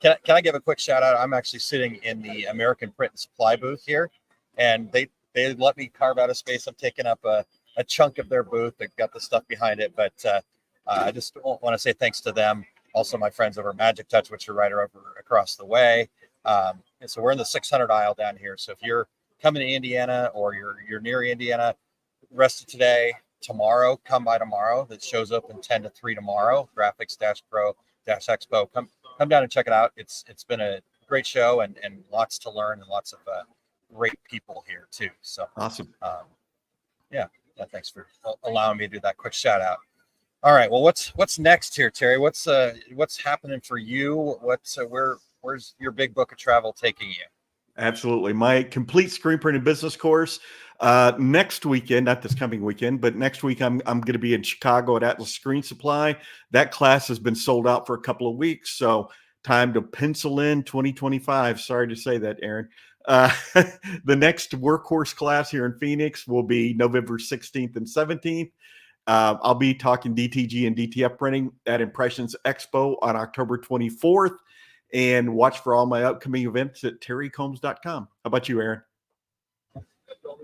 Can I give a quick shout out? I'm actually sitting in the American Print and Supply booth here, and they let me carve out a space. I'm taking up a chunk of their booth. They've got the stuff behind it, but I just want to say thanks to them. Also, my friends over at Magic Touch, which are right over across the way. And so we're in the 600 aisle down here. So if you're coming to Indiana or you're near Indiana, rest of today, tomorrow, come by tomorrow. That shows up in 10 to 3 tomorrow. Graphics-Pro-Expo. Come down and check it out. It's been a great show and lots to learn and lots of great people here too. So awesome. Yeah. Thanks for allowing me to do that quick shout out. All right. Well, what's next here, Terry? What's happening for you? Where's your big book of travel taking you? Absolutely. My complete screen printing business course next weekend, not this coming weekend, but next week I'm going to be in Chicago at Atlas Screen Supply. That class has been sold out for a couple of weeks, so time to pencil in 2025. Sorry to say that, Aaron. The next workhorse class here in Phoenix will be November 16th and 17th. I'll be talking DTG and DTF printing at Impressions Expo on October 24th. And watch for all my upcoming events at terrycombs.com. How about you, Aaron?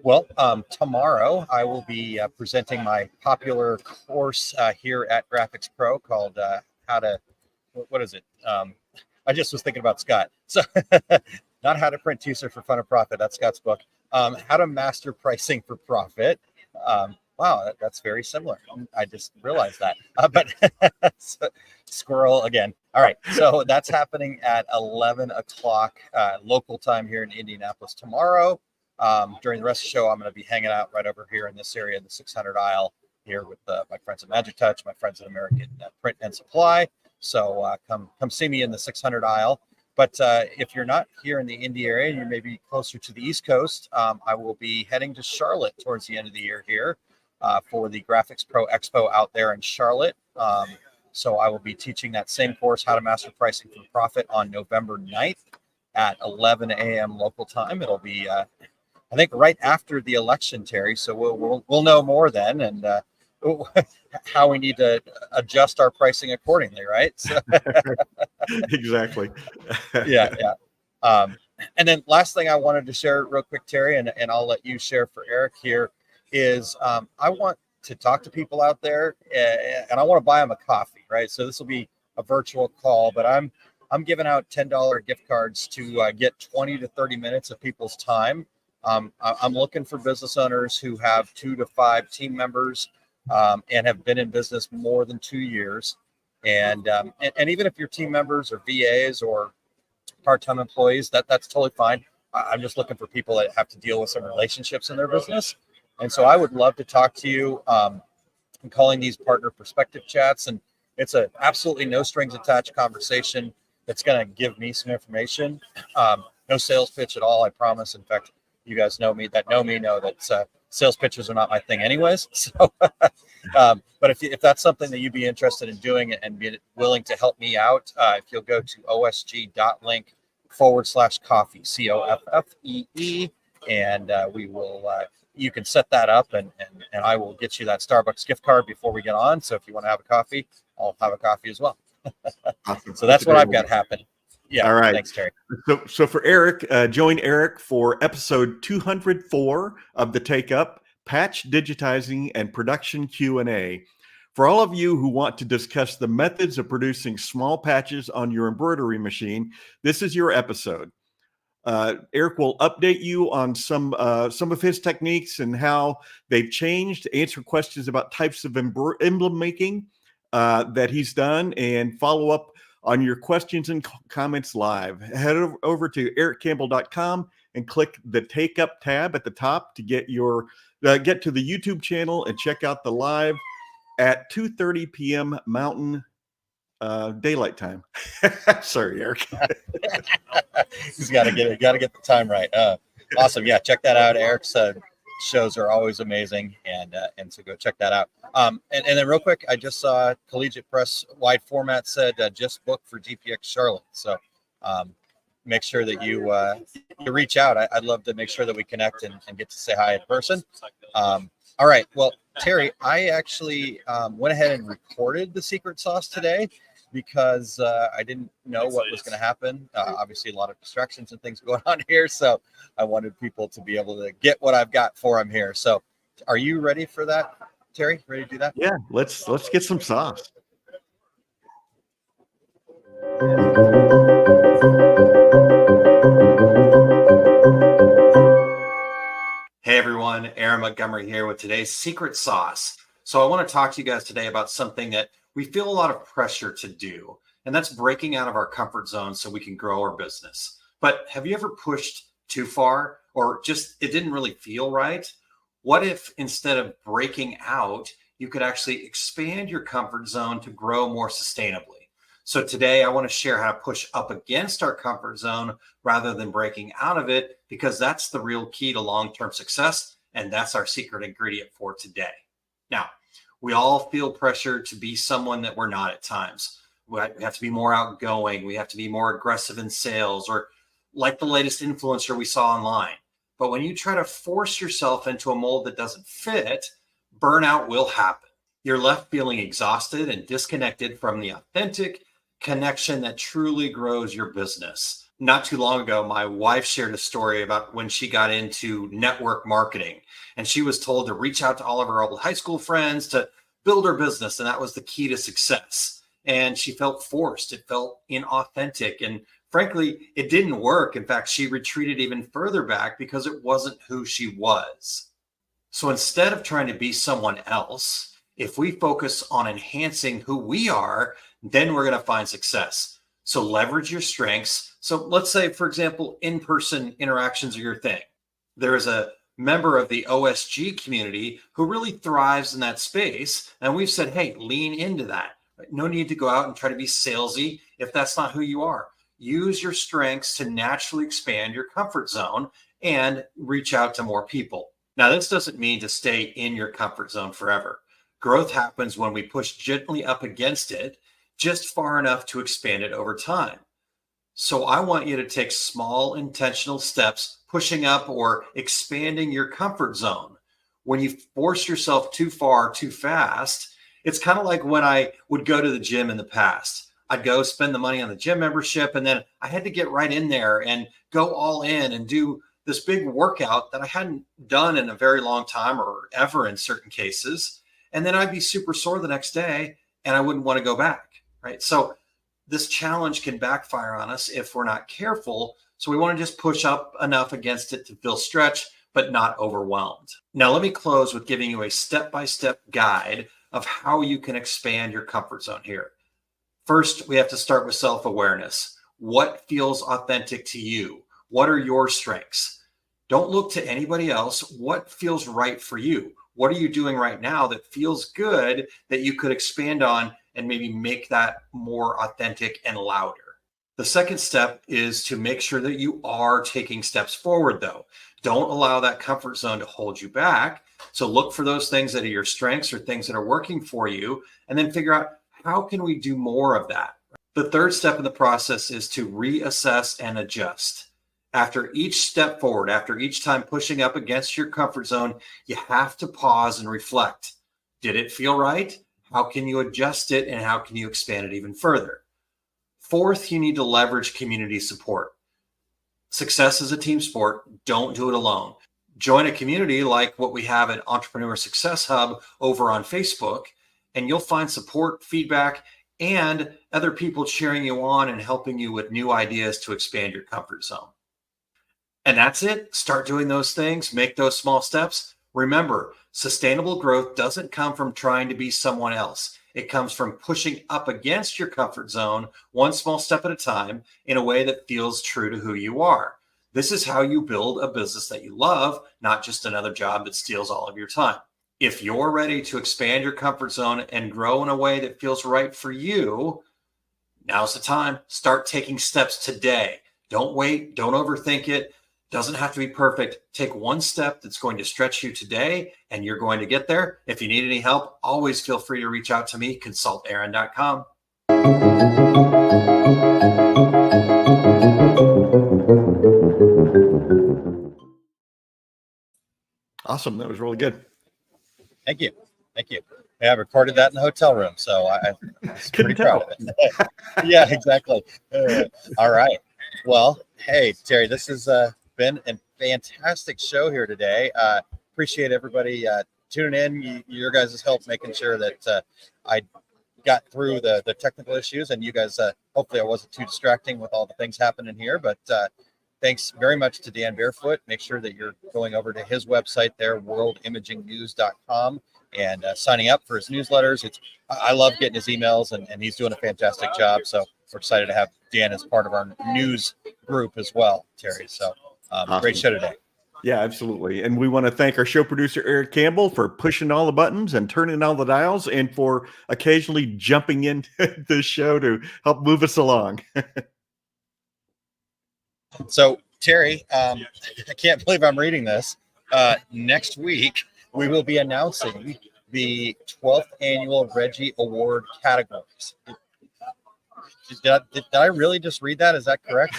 Well, tomorrow I will be presenting my popular course here at Graphics Pro called what is it? I just was thinking about Scott. So not how to print t-shirts for fun or profit. That's Scott's book. How to master pricing for profit. Wow, that's very similar. I just realized that. But squirrel again. All right. So that's happening at 11 o'clock local time here in Indianapolis tomorrow. During the rest of the show, I'm going to be hanging out right over here in this area, in the 600 aisle here with my friends at Magic Touch, my friends at American Print and Supply. So come see me in the 600 aisle. But if you're not here in the Indy area, and you may be closer to the East Coast, I will be heading to Charlotte towards the end of the year here for the Graphics Pro Expo out there in Charlotte. So I will be teaching that same course, How to Master Pricing for Profit, on November 9th at 11 a.m. local time. It'll be, I think, right after the election, Terry. So we'll know more then. And how we need to adjust our pricing accordingly, right? So, Exactly. yeah. And then last thing I wanted to share real quick, Terry, and I'll let you share for Eric here, is I want to talk to people out there, and I want to buy them a coffee, right? So this will be a virtual call, but I'm giving out $10 gift cards to get 20 to 30 minutes of people's time. I'm looking for business owners who have 2 to 5 team members and have been in business more than 2 years. And even if your team members are VAs or part-time employees, that's totally fine. I'm just looking for people that have to deal with some relationships in their business. And so I would love to talk to you. I'm calling these partner perspective chats, and it's a absolutely no strings attached conversation that's going to give me some information. No sales pitch at all, I promise. In fact, you guys know that sales pitches are not my thing anyways. So, but if that's something that you'd be interested in doing and be willing to help me out, if you'll go to osg.link/coffee, COFFEE, and we will, you can set that up and I will get you that Starbucks gift card before we get on. So if you want to have a coffee, I'll have a coffee as well. Awesome. So that's what I've got happening. Yeah. All right. Thanks, Terry. So for Eric, join Eric for episode 204 of the Take Up, Patch Digitizing and Production Q&A. For all of you who want to discuss the methods of producing small patches on your embroidery machine, this is your episode. Eric will update you on some of his techniques and how they've changed, answer questions about types of emblem making that he's done, and follow up on your questions and comments live. Head over to ericcampbell.com and click the Take Up tab at the top to get to the YouTube channel and check out the live at 2:30 p.m. Mountain Daylight Time. Sorry, Eric. He's got to get the time right. Awesome. Yeah, check that out. Eric's shows are always amazing, and so go check that out. And then real quick, I just saw Collegiate Press wide format said just booked for GPX Charlotte. So make sure that you reach out. I'd love to make sure that we connect and get to say hi in person. All right. Well, Terry, I actually went ahead and recorded the secret sauce today because I didn't know what was going to happen. Obviously, a lot of distractions and things going on here. So I wanted people to be able to get what I've got for them here. So are you ready for that, Terry? Ready to do that? Yeah, let's get some sauce. Hey everyone, Aaron Montgomery here with today's secret sauce. So I want to talk to you guys today about something that we feel a lot of pressure to do, and that's breaking out of our comfort zone so we can grow our business. But have you ever pushed too far, or just it didn't really feel right? What if instead of breaking out, you could actually expand your comfort zone to grow more sustainably? So today I want to share how to push up against our comfort zone rather than breaking out of it, because that's the real key to long-term success. And that's our secret ingredient for today. Now, we all feel pressure to be someone that we're not at times. We have to be more outgoing. We have to be more aggressive in sales, or like the latest influencer we saw online. But when you try to force yourself into a mold that doesn't fit, burnout will happen. You're left feeling exhausted and disconnected from the authentic connection that truly grows your business. Not too long ago, my wife shared a story about when she got into network marketing, and she was told to reach out to all of her old high school friends to build her business. And that was the key to success. And she felt forced. It felt inauthentic. And frankly, it didn't work. In fact, she retreated even further back because it wasn't who she was. So instead of trying to be someone else, if we focus on enhancing who we are, then we're going to find success. So leverage your strengths. So let's say, for example, in-person interactions are your thing. There is a member of the OSG community who really thrives in that space. And we've said, hey, lean into that. No need to go out and try to be salesy if that's not who you are. Use your strengths to naturally expand your comfort zone and reach out to more people. Now, this doesn't mean to stay in your comfort zone forever. Growth happens when we push gently up against it, just far enough to expand it over time. So I want you to take small intentional steps, pushing up or expanding your comfort zone. when you force yourself too far, too fast, it's kind of like when I would go to the gym in the past. I'd go spend the money on the gym membership, and then I had to get right in there and go all in and do this big workout that I hadn't done in a very long time, or ever in certain cases. And then I'd be super sore the next day and I wouldn't want to go back, right? So this challenge can backfire on us if we're not careful. So we want to just push up enough against it to feel stretched, but not overwhelmed. Now, let me close with giving you a step-by-step guide of how you can expand your comfort zone here. First, we have to start with self-awareness. What feels authentic to you? What are your strengths? Don't look to anybody else. What feels right for you? What are you doing right now that feels good that you could expand on and maybe make that more authentic and louder? The second step is to make sure that you are taking steps forward, though. Don't allow that comfort zone to hold you back. So look for those things that are your strengths or things that are working for you, and then figure out, how can we do more of that? The third step in the process is to reassess and adjust. After each step forward, after each time pushing up against your comfort zone, you have to pause and reflect. Did it feel right? How can you adjust it, and how can you expand it even further? Fourth, you need to leverage community support. Success is a team sport. Don't do it alone. Join a community like what we have at Entrepreneur Success Hub over on Facebook, and you'll find support, feedback, and other people cheering you on and helping you with new ideas to expand your comfort zone. And that's it. Start doing those things. Make those small steps. Remember, sustainable growth doesn't come from trying to be someone else. It comes from pushing up against your comfort zone, one small step at a time, in a way that feels true to who you are. This is how you build a business that you love, not just another job that steals all of your time. If you're ready to expand your comfort zone and grow in a way that feels right for you, now's the time. Start taking steps today. Don't wait. Don't overthink it. Doesn't have to be perfect. Take one step that's going to stretch you today, and you're going to get there. If you need any help, always feel free to reach out to me, consultaaron.com. Awesome. That was really good. Thank you. Thank you. Yeah, I recorded that in the hotel room, so I'm pretty proud of it. Yeah, exactly. All right. Well, hey, Terry, this has been a fantastic show here today. Appreciate everybody tuning in. Your guys' help making sure that I got through the technical issues, and you guys, hopefully I wasn't too distracting with all the things happening here, but thanks very much to Dan Barefoot. Make sure that you're going over to his website there, worldimagingnews.com, and signing up for his newsletters. I love getting his emails, and he's doing a fantastic job. So we're excited to have Dan as part of our news group as well, Terry. So Awesome. Great show today. Yeah, absolutely. And we want to thank our show producer, Eric Campbell, for pushing all the buttons and turning all the dials, and for occasionally jumping into the show to help move us along. So, Terry, I can't believe I'm reading this. Next week, we will be announcing the 12th annual Reggie Award categories. Did I really just read that? Is that correct?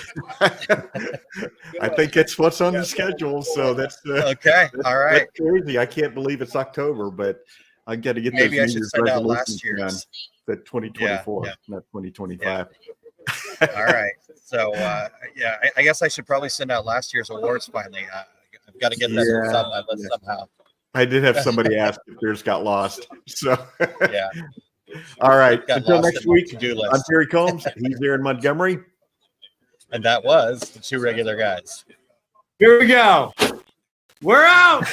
I think it's what's on the schedule. So that's okay. All right. That's crazy. I can't believe it's October, but I got to get maybe those I should send out last year's. The 2024, not 2025. Yeah. All right. So I guess I should probably send out last year's awards finally. I've got to get that on my list somehow. I did have somebody ask if theirs got lost. So yeah. All right. Until next week, I'm Terry Combs. He's there in Montgomery. And that was the Two Regular Guys. Here we go. We're out.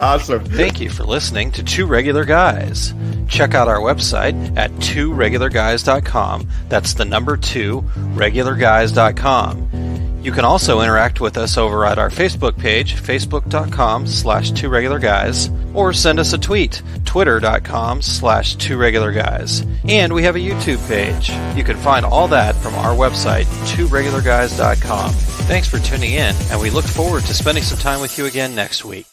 Awesome. Thank you for listening to Two Regular Guys. Check out our website at tworegularguys.com. That's the number 2, regularguys.com. You can also interact with us over at our Facebook page, facebook.com/tworegularguys, or send us a tweet, twitter.com/tworegularguys. And we have a YouTube page. You can find all that from our website, tworegularguys.com. Thanks for tuning in, and we look forward to spending some time with you again next week.